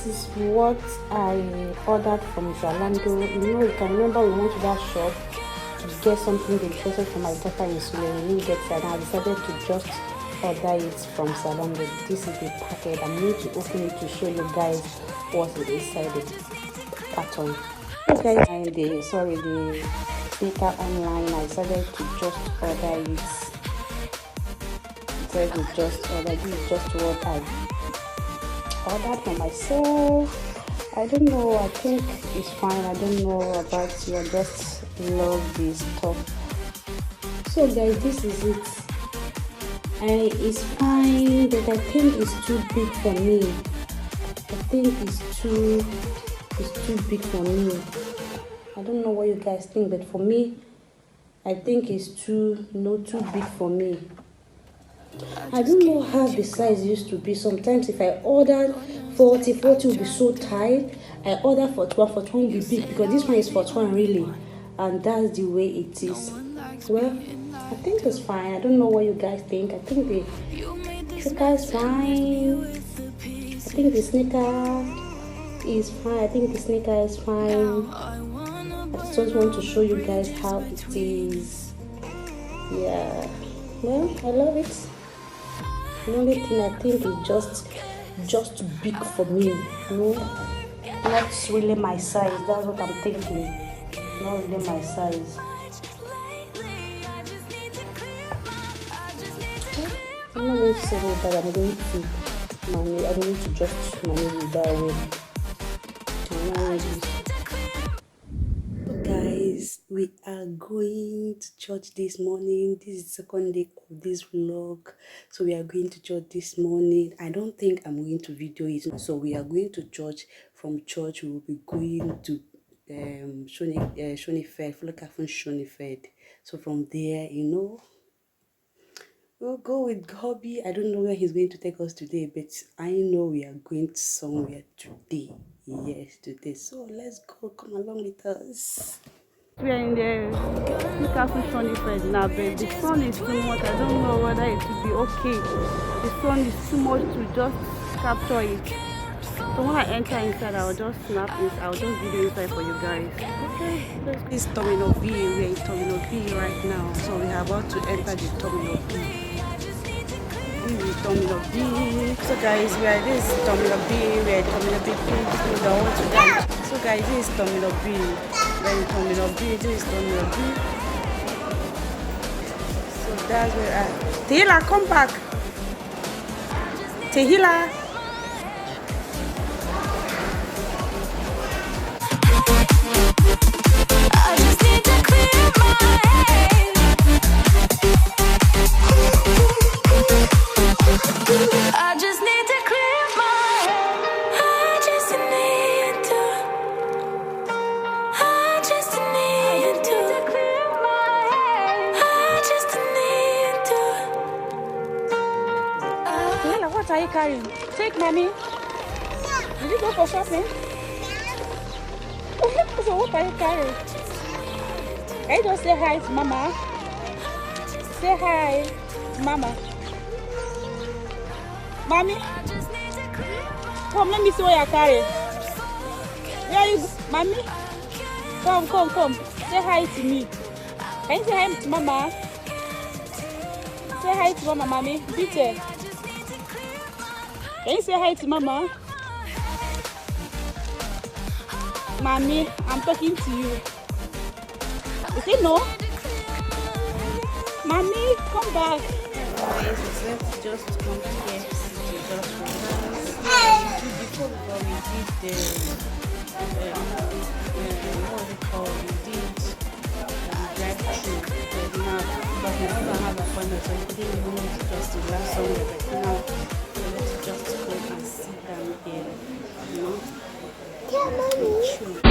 this is what I ordered from Zalando. You can remember we went to that shop to get something dedicated for my daughter in school. We didn't get it, and I decided to just order it from Zalando. This is the packet. I'm going to open it to show you guys what is inside the carton. Okay, and the sneaker online. I decided to just order it. This is just what I ordered for myself. I don't know, I think it's fine. I don't know about you. I just love this stuff. So guys, this is it. It's fine, but I think it's too big for me. I think it's too big for me. I don't know what you guys think, but for me, I think it's too big for me. I don't know how the size used to be. Sometimes if I order 40 will be so tight. I order 41 will be big, because this one is 41 really, and that's the way it is. Well, I think it's fine. I don't know what you guys think. I think the sneaker is fine. I think the sneaker is fine. I think the sneaker is fine. I just want to show you guys how it is. Yeah, well, I love it. The only thing I think is just big for me, not really my size. That's what I'm thinking. Not really my size. I'm not going to say that. I'm going to just manage it that way. Guys, we are going to church this morning. This is the second day of this vlog, so we are going to church this morning. I don't think I'm going to video it, so we are going to church. From church we will be going to Shonifed. So from there, we'll go with hobby. I don't know where he's going to take us today, but I know we are going somewhere today. Yes, today. So let's go. Come along with us. We are in the Shonifed now, but the sun is too much. I don't know whether it will be okay. The sun is too much to just capture it. So when I enter inside, I'll just snap this. I'll just video inside for you guys. Okay, this is Terminal B. We're in Terminal B right now. So we are about to enter the Terminal B. This is Terminal B. So guys, we are this is Terminal B. We are in Terminal B. Please don't want to dance. So guys, this is Terminal B. We're in Terminal B. This is Terminal B. So that's where Tehila, come back. Tehila. What are you carrying? Take mommy. Did you go for shopping? So what are you carrying? Can you just say hi to mama? Say hi to mama. Mommy? Come, let me see what you're carrying. Where are you? Mommy? Come. Say hi to me. Can you say hi to mama? Say hi to mama, mommy. Beat it. Can you say hi to mama? Mommy, I'm talking to you. You say no? Mommy, come back. Guys, let's just come here to just relax. Before we did the what we call drive-through. But now, because we never have appointments, so we didn't even need to just relax somewhere. But now, let's just go and sit down here, Yeah, mommy.